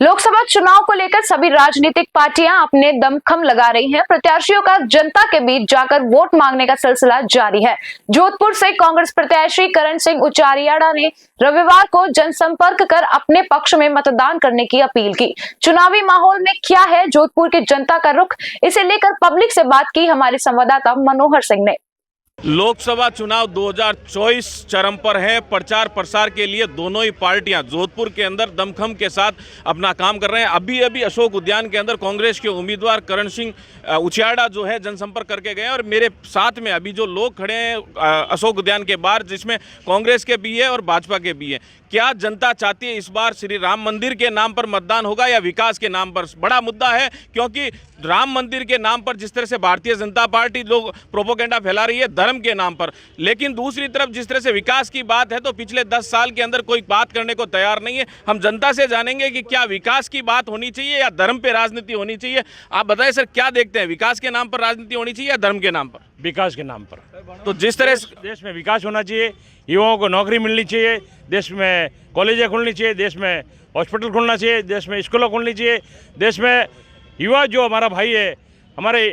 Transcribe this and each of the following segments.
लोकसभा चुनाव को लेकर सभी राजनीतिक पार्टियां अपने दमखम लगा रही हैं। प्रत्याशियों का जनता के बीच जाकर वोट मांगने का सिलसिला जारी है। जोधपुर से कांग्रेस प्रत्याशी करण सिंह उचारियाड़ा ने रविवार को जनसंपर्क कर अपने पक्ष में मतदान करने की अपील की। चुनावी माहौल में क्या है जोधपुर की जनता का रुख, इसे लेकर पब्लिक से बात की हमारे संवाददाता मनोहर सिंह ने। लोकसभा चुनाव 2024 चरम पर है। प्रचार प्रसार के लिए दोनों ही पार्टियां जोधपुर के अंदर दमखम के साथ अपना काम कर रहे हैं। अभी अशोक उद्यान के अंदर कांग्रेस के उम्मीदवार करण सिंह उचारियाड़ा जो है जनसंपर्क करके गए और मेरे साथ में अभी जो लोग खड़े हैं अशोक उद्यान के बाहर, जिसमें कांग्रेस के भी है और भाजपा के भी है। क्या जनता चाहती है इस बार श्री राम मंदिर के नाम पर मतदान होगा या विकास के नाम पर? बड़ा मुद्दा है, क्योंकि राम मंदिर के नाम पर जिस तरह से भारतीय जनता पार्टी लोग प्रोपोगेंडा फैला रही है धर्म के नाम पर, लेकिन दूसरी तरफ जिस तरह से विकास की बात है तो पिछले 10 साल के अंदर कोई बात करने को तैयार नहीं है। हम जनता से जानेंगे कि क्या विकास की बात होनी चाहिए या धर्म पे राजनीति होनी चाहिए। आप बताएं सर, क्या देखते हैं, विकास के नाम पर राजनीति होनी चाहिए या धर्म के नाम पर? विकास के नाम पर। तो जिस तरह से देश में विकास होना चाहिए, युवाओं को नौकरी मिलनी चाहिए, देश में कॉलेजें खुलनी चाहिए, देश में हॉस्पिटल खुलना चाहिए, देश में स्कूलें खुलनी चाहिए, देश में युवा जो हमारा भाई है, हमारे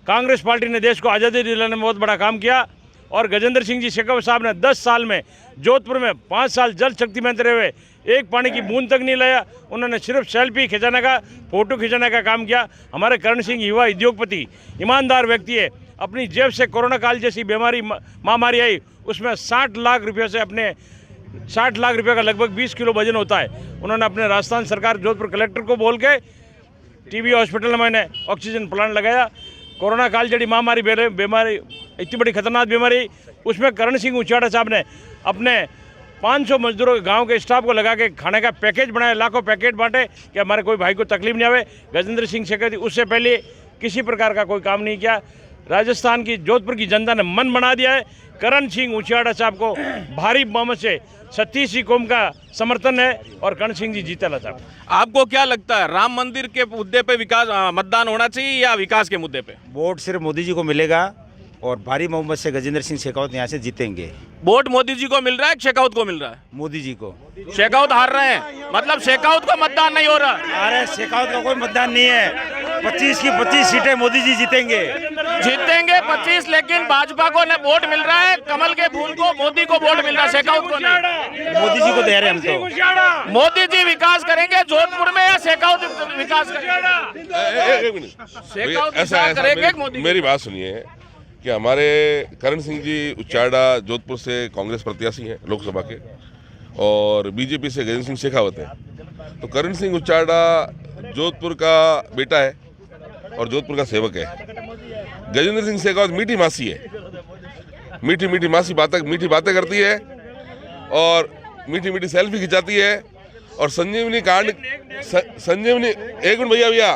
कांग्रेस पार्टी ने देश को आज़ादी दिलाने में बहुत बड़ा काम किया। और गजेंद्र सिंह जी शेखावत साहब ने 10 साल में जोधपुर में 5 साल जल शक्ति मंत्री हुए, एक पानी की बूंद तक नहीं लाया। उन्होंने सिर्फ सेल्फी खिंचाने का, फोटो खिंचाने का काम किया। हमारे करण सिंह युवा उद्योगपति, ईमानदार व्यक्ति है। अपनी जेब से कोरोना काल जैसी बीमारी महामारी आई, उसमें 60 लाख रुपये से अपने 60 लाख रुपये का लगभग 20 किलो वजन होता है। उन्होंने अपने राजस्थान सरकार जोधपुर कलेक्टर को बोल के टीबी हॉस्पिटल में मैंने ऑक्सीजन प्लांट लगाया। कोरोना काल जड़ी महामारी बीमारी, इतनी बड़ी खतरनाक बीमारी, उसमें करण सिंह उचारियाड़ा साहब ने अपने 500 मजदूरों के गांव के स्टाफ को लगा के खाने का पैकेज बनाया, लाखों पैकेट बांटे कि हमारे कोई भाई को तकलीफ नहीं आवे। गजेंद्र सिंह शेखावत उससे पहले किसी प्रकार का कोई काम नहीं किया। राजस्थान की जोधपुर की जनता ने मन बना दिया है। करण सिंह उचारियाड़ा साहब को भारी बहुमत से 37 कौम का समर्थन है और करण सिंह जी जीतेला साहब। आपको क्या लगता है, राम मंदिर के मुद्दे पे विकास मतदान होना चाहिए या विकास के मुद्दे पे? वोट सिर्फ मोदी जी को मिलेगा और भारी बहुमत से गजेंद्र सिंह शेखावत यहाँ से जीतेंगे। वोट मोदी जी को मिल रहा है, शेखावत को मिल रहा है? मोदी जी को। शेखावत हार रहे हैं, मतलब शेखावत को मतदान नहीं हो रहा? अरे शेखावत का कोई मतदान नहीं है। 25 की 25 सीटें मोदी जी जीतेंगे। 25, लेकिन भाजपा को न वोट मिल रहा है, कमल के फूल को, मोदी को वोट मिल रहा है, शेखावत को नहीं। मोदी जी को दे रहे हम तो। मोदी जी विकास करेंगे जोधपुर में या शेखावत विकास करेंगे? एक मिनट, शेखावत ऐसा विकास करेंगे मोदी? मेरी बात सुनिए कि हमारे करण सिंह जी उचारियाड़ा जोधपुर से कांग्रेस प्रत्याशी हैं लोकसभा के, और बीजेपी से गजेंद्र सिंह शेखावत है। तो करण सिंह उचारियाड़ा जोधपुर का बेटा है और जोधपुर का सेवक है। गजेंद्र सिंह शेखावत मीठी मासी है, मीठी मासी मीठी बातें करती है और मीठी सेल्फी खिंचाती है। और संजीवनी कांड, एक मिनट भैया,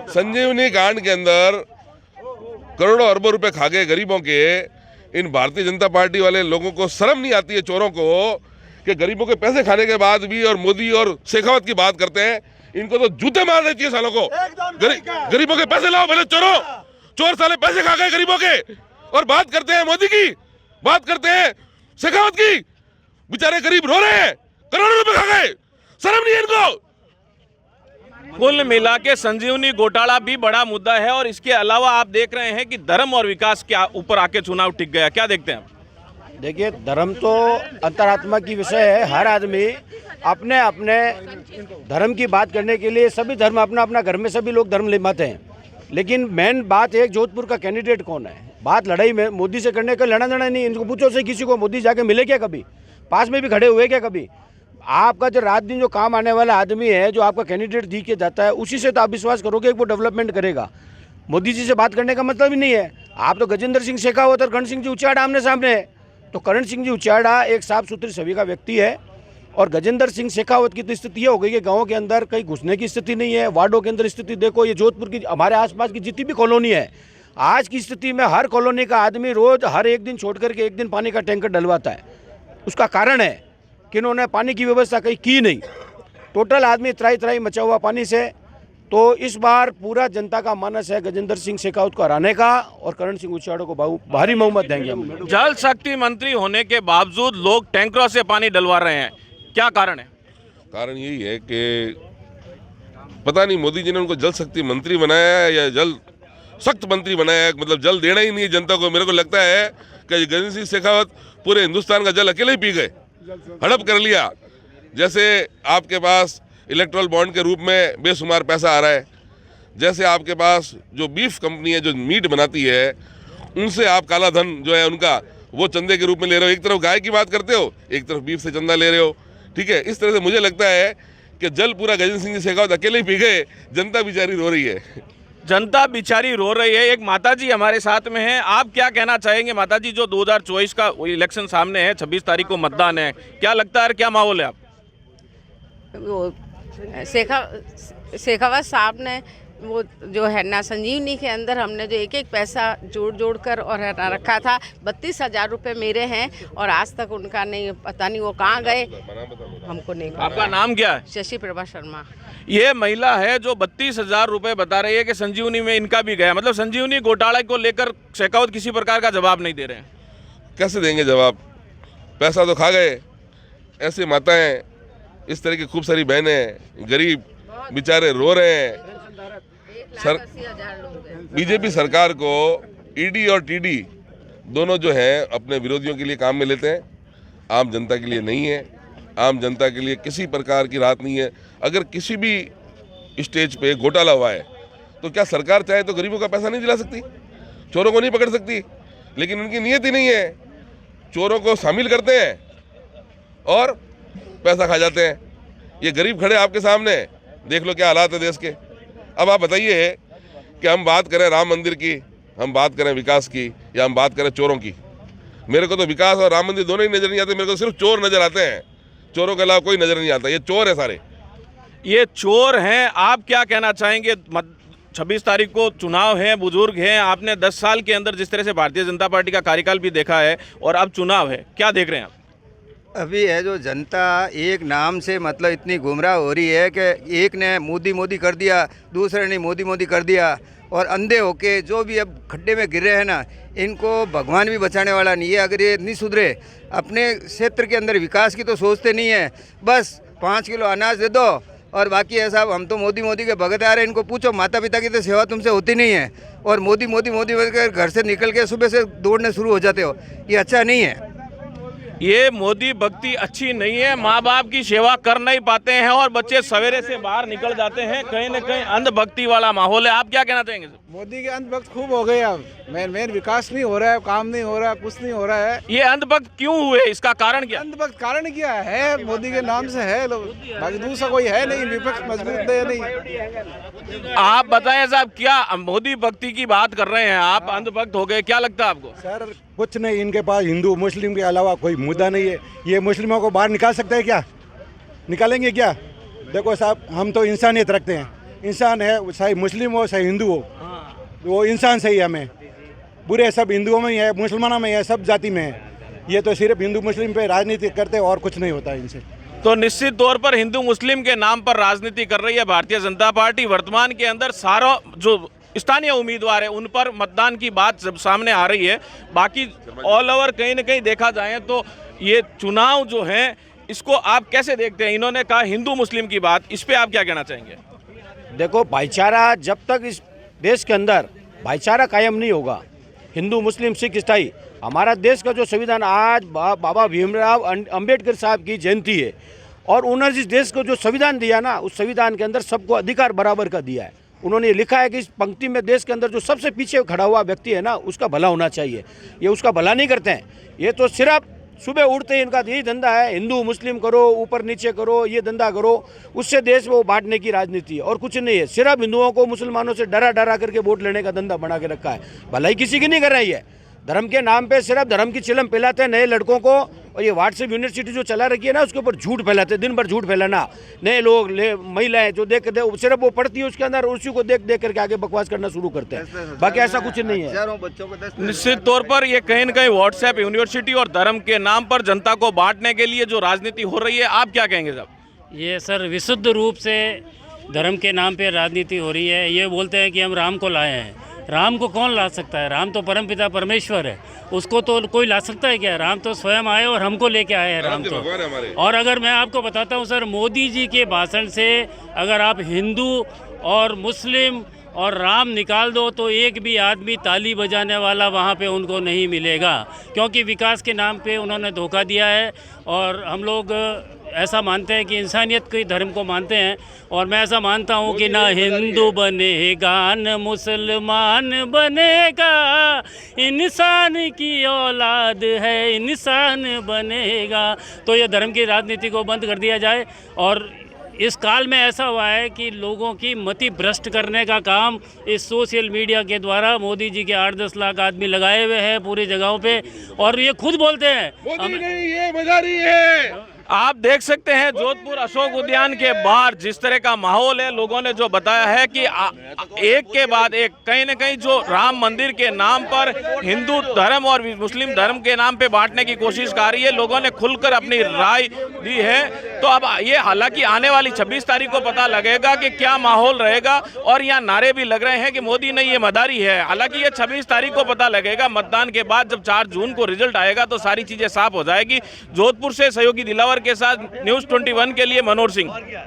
संजीवनी कांड के अंदर करोड़ों अरबों रुपए खा गए गरीबों के। इन भारतीय जनता पार्टी वाले लोगों को शर्म नहीं आती है, चोरों को, कि गरीबों के पैसे खाने के बाद भी और मोदी और शेखावत की बात करते हैं। इनको तो जूते मारने चाहिए सालों को। गरीबों के पैसे लाओ, पहले चोरों, चोर साले पैसे खा गए गरीबों के, और बात करते हैं मोदी की, बात करते हैं शेखावत की। बेचारे गरीब रो रहे हैं, करोड़ों रुपए खा गए, शर्म नहीं है इनको। कुल मिला के संजीवनी घोटाला भी बड़ा मुद्दा है, और इसके अलावा आप देख रहे हैं कि धर्म और विकास के ऊपर आके चुनाव टिक गया। क्या देखते हैं आप? देखिए, धर्म तो अंतरात्मा की विषय है। हर आदमी अपने अपने धर्म की बात करने के लिए, सभी धर्म अपना अपना घर में सभी लोग धर्म निभाते हैं, लेकिन मेन बात है जोधपुर का कैंडिडेट कौन है। बात लड़ाई में मोदी से करने का लड़ा नहीं। इनको पूछो से किसी को मोदी जाके मिले क्या, कभी पास में भी खड़े हुए क्या कभी? आपका जो रात दिन जो काम आने वाला आदमी है, जो आपका कैंडिडेट दी के जाता है, उसी से तो आप विश्वास करोगे कि वो डेवलपमेंट करेगा। मोदी जी से बात करने का मतलब ही नहीं है। आप तो गजेंद्र सिंह शेखावत और करण सिंह जी उचारियाड़ा आमने सामने है। तो करण सिंह जी उचारियाड़ा एक साफ सुथरी छवि का व्यक्ति है, और गजेंद्र सिंह शेखावत की तो स्थिति ये हो गई कि गाँव के अंदर कहीं घुसने की स्थिति नहीं है। वार्डों के अंदर स्थिति देखो, ये जोधपुर की हमारे आसपास की जितनी भी कॉलोनी है, आज की स्थिति में हर कॉलोनी का आदमी रोज हर एक दिन छोड़ करके एक दिन पानी का टैंकर डलवाता है। उसका कारण है कि इन्होंने पानी की व्यवस्था कहीं की नहीं। टोटल आदमी त्राही मचा हुआ पानी से। तो इस बार पूरा जनता का मानस है गजेंद्र सिंह शेखावत को हराने का, और करण सिंह उचारियाड़ा को भारी बहुमत देंगे हम। जल शक्ति मंत्री होने के बावजूद लोग टैंकरों से पानी डलवा रहे हैं, क्या कारण है? कारण यही है कि पता नहीं मोदी जी ने उनको जल शक्ति मंत्री बनाया है या जल सख्त मंत्री बनाया है, मतलब जल देना ही नहीं है जनता को। मेरे को लगता है कि गजेंद्र सिंह शेखावत पूरे हिंदुस्तान का जल अकेले ही पी गए, हड़प कर लिया। जैसे आपके पास इलेक्ट्रल बॉन्ड के रूप में बेशुमार पैसा आ रहा है, जैसे आपके पास जो बीफ कंपनी है जो मीट बनाती है, उनसे आप काला धन जो है उनका वो चंदे के रूप में ले रहे हो। एक तरफ गाय की बात करते हो, एक तरफ बीफ से चंदा ले रहे हो, ठीक है। इस तरह से मुझे लगता है कि जल पूरा गजेंद्र सिंह शेखावत अकेले ही पी गए, जनता बेचारी रो रही है। जनता बेचारी रो रही है। एक माताजी हमारे साथ में हैं, आप क्या कहना चाहेंगे माताजी? जो 2024 का इलेक्शन सामने है, 26 तारीख को मतदान है, क्या लगता है, क्या माहौल है? आप वो शेखावत साहब ने वो जो है ना संजीवनी के अंदर हमने जो एक एक पैसा जोड़ कर और रखा था, 32,000 रुपये मेरे हैं और आज तक उनका नहीं, पता नहीं वो कहाँ गए, हमको नहीं पता। आपका नाम क्या है? शशि प्रभा शर्मा। ये महिला है जो 32,000 रुपये बता रही है कि संजीवनी में इनका भी गया। मतलब संजीवनी घोटाला को लेकर शेखावत किसी प्रकार का जवाब नहीं दे रहे हैं। कैसे देंगे जवाब? पैसा तो खा गए। ऐसे माताएं, इस तरह की खूब सारी बहनें, गरीब बेचारे रो रहे हैं। बीजेपी सरकार को ईडी और टीडी दोनों जो है अपने विरोधियों के लिए काम में लेते हैं, आम जनता के लिए नहीं है। आम जनता के लिए किसी प्रकार की राहत नहीं है। अगर किसी भी स्टेज पे घोटाला हुआ है तो क्या सरकार चाहे तो गरीबों का पैसा नहीं दिला सकती, चोरों को नहीं पकड़ सकती? लेकिन उनकी नीयत ही नहीं है। चोरों को शामिल करते हैं और पैसा खा जाते हैं। ये गरीब खड़े आपके सामने, देख लो क्या हालात है देश के। अब आप बताइए कि हम बात करें राम मंदिर की, हम बात करें विकास की, या हम बात करें चोरों की। मेरे को तो विकास और राम मंदिर दोनों ही नजर नहीं आते, मेरे को सिर्फ चोर नजर आते हैं। चोरों के अलावा कोई नजर नहीं आता। ये चोर है सारे, ये चोर हैं। आप क्या कहना चाहेंगे? 26 तारीख को चुनाव है, बुजुर्ग हैं, आपने 10 साल के अंदर जिस तरह से भारतीय जनता पार्टी का कार्यकाल भी देखा है और अब चुनाव है, क्या देख रहे हैं आप? अभी है जो जनता एक नाम से मतलब इतनी गुमराह हो रही है कि एक ने मोदी मोदी कर दिया, दूसरे ने मोदी मोदी कर दिया, और अंधे होके जो भी अब खड्डे में गिर रहे हैं ना, इनको भगवान भी बचाने वाला नहीं है। अगर ये नहीं सुधरे, अपने क्षेत्र के अंदर विकास की तो सोचते नहीं है, बस 5 किलो अनाज दे दो और बाकी है साहब हम तो मोदी मोदी के भगत आ रहे हैं। इनको पूछो माता पिता की तो सेवा तुमसे होती नहीं है, और मोदी मोदी मोदी कर घर से निकल के सुबह से दौड़ने शुरू हो जाते हो। ये अच्छा नहीं है। ये मोदी भक्ति अच्छी नहीं है। माँ बाप की सेवा कर नहीं पाते हैं और बच्चे सवेरे से बाहर निकल जाते हैं। कहीं न कहीं अंधभक्ति वाला माहौल है। आप क्या कहना चाहेंगे? मोदी के अंधभक्त खूब हो गए। अब मेन विकास नहीं हो रहा है, काम नहीं हो रहा है, कुछ नहीं हो रहा है। ये अंधभक्त क्यों हुए, इसका कारण क्या? अंधभक्त कारण क्या है? मोदी के नाम से है लोग, बाकी दूसरा कोई है नहीं। विपक्ष मजबूत है नहीं। आप बताएं साहब, क्या मोदी भक्ति की बात कर रहे हैं आप, अंधभक्त हो गए, क्या लगता है आपको? सर कुछ नहीं, इनके पास हिंदू मुस्लिम के अलावा कोई मुद्दा नहीं है। ये मुस्लिमों को बाहर निकाल सकते हैं क्या? निकालेंगे क्या? देखो साहब, हम तो इंसानियत रखते हैं। इंसान है, चाहे मुस्लिम हो चाहे हिंदू हो, वो इंसान सही है। हमें बुरे सब हिंदुओं में ही है, मुसलमानों में है, सब जाति में है। ये तो सिर्फ हिंदू मुस्लिम पे राजनीति करते हैं और कुछ नहीं होता इनसे। तो निश्चित तौर पर हिंदू मुस्लिम के नाम पर राजनीति कर रही है भारतीय जनता पार्टी। वर्तमान के अंदर सारा जो स्थानीय उम्मीदवार है उन पर मतदान की बात जब सामने आ रही है। बाकी ऑल ओवर कहीं न कहीं देखा जाए तो ये चुनाव जो है इसको आप कैसे देखते हैं? इन्होंने कहा हिंदू मुस्लिम की बात, इस पे आप क्या कहना चाहेंगे? देखो, भाईचारा जब तक इस देश के अंदर भाईचारा कायम नहीं होगा, हिंदू मुस्लिम सिख ईसाई, हमारा देश का जो संविधान आज बाबा भीमराव अंबेडकर साहब की जयंती है, और उन्होंने जिस देश को जो संविधान दिया ना, उस संविधान के अंदर सबको अधिकार बराबर का दिया है। उन्होंने लिखा है कि इस पंक्ति में देश के अंदर जो सबसे पीछे खड़ा हुआ व्यक्ति है ना, उसका भला होना चाहिए। ये उसका भला नहीं करते हैं। ये तो सिर्फ सुबह उठते ही इनका यही धंधा है, हिंदू मुस्लिम करो, ऊपर नीचे करो, ये धंधा करो, उससे देश में वो बांटने की राजनीति है और कुछ नहीं है। सिर्फ हिंदुओं को मुसलमानों से डरा डरा करके वोट लेने का धंधा बना के रखा है। भलाई किसी की नहीं कर रही है। धर्म के नाम पे सिर्फ धर्म की चिलम फैलाते हैं नए लड़कों को, और ये व्हाट्सएप यूनिवर्सिटी जो चला रखी है ना, उसके ऊपर झूठ फैलाते हैं, दिन भर झूठ फैलाना। नए लोग, महिलाएं जो देख सिर्फ वो पढ़ती है, उसके अंदर उसी को देख देख करके आगे बकवास करना शुरू करते हैं। बाकी ऐसा कुछ नहीं है। निश्चित तौर पर ये कहीं न कहीं व्हाट्सएप यूनिवर्सिटी और धर्म के नाम पर जनता को बांटने के लिए जो राजनीति हो रही है, आप क्या कहेंगे साहब? ये सर विशुद्ध रूप से धर्म के नाम पे राजनीति हो रही है। ये बोलते हैं कि हम राम को लाए हैं, राम को कौन ला सकता है? राम तो परमपिता परमेश्वर है, उसको तो कोई ला सकता है क्या? राम तो स्वयं आए और हमको लेके आए हैं राम तो। और अगर मैं आपको बताता हूँ सर, मोदी जी के भाषण से अगर आप हिंदू और मुस्लिम और राम निकाल दो तो एक भी आदमी ताली बजाने वाला वहाँ पे उनको नहीं मिलेगा, क्योंकि विकास के नाम पे उन्होंने धोखा दिया है। और हम लोग ऐसा मानते हैं कि इंसानियत के धर्म को मानते हैं, और मैं ऐसा मानता हूँ कि ना हिंदू बनेगा न मुसलमान बनेगा, इंसान की औलाद है इंसान बनेगा। तो ये धर्म की राजनीति को बंद कर दिया जाए। और इस काल में ऐसा हुआ है कि लोगों की मति भ्रष्ट करने का काम इस सोशल मीडिया के द्वारा मोदी जी के 8-10 लाख आदमी लगाए हुए हैं पूरी जगहों पे, और ये खुद बोलते हैं मोदी नहीं, ये मजारी है। आप देख सकते हैं जोधपुर अशोक उद्यान के बाहर जिस तरह का माहौल है। लोगों ने जो बताया है कि एक के बाद एक कहीं न कहीं जो राम मंदिर के नाम पर हिंदू धर्म और मुस्लिम धर्म के नाम पे बांटने की कोशिश कर रही है। लोगों ने खुलकर अपनी राय दी है। तो अब ये हालांकि आने वाली 26 तारीख को पता लगेगा कि क्या माहौल रहेगा। और यहाँ नारे भी लग रहे हैं कि मोदी नहीं ये मदारी है। हालांकि ये 26 तारीख को पता लगेगा। मतदान के बाद जब 4 जून को रिजल्ट आएगा तो सारी चीजें साफ हो जाएगी। जोधपुर से सहयोगी दिलावर के साथ न्यूज़ 21 के लिए मनोहर सिंह।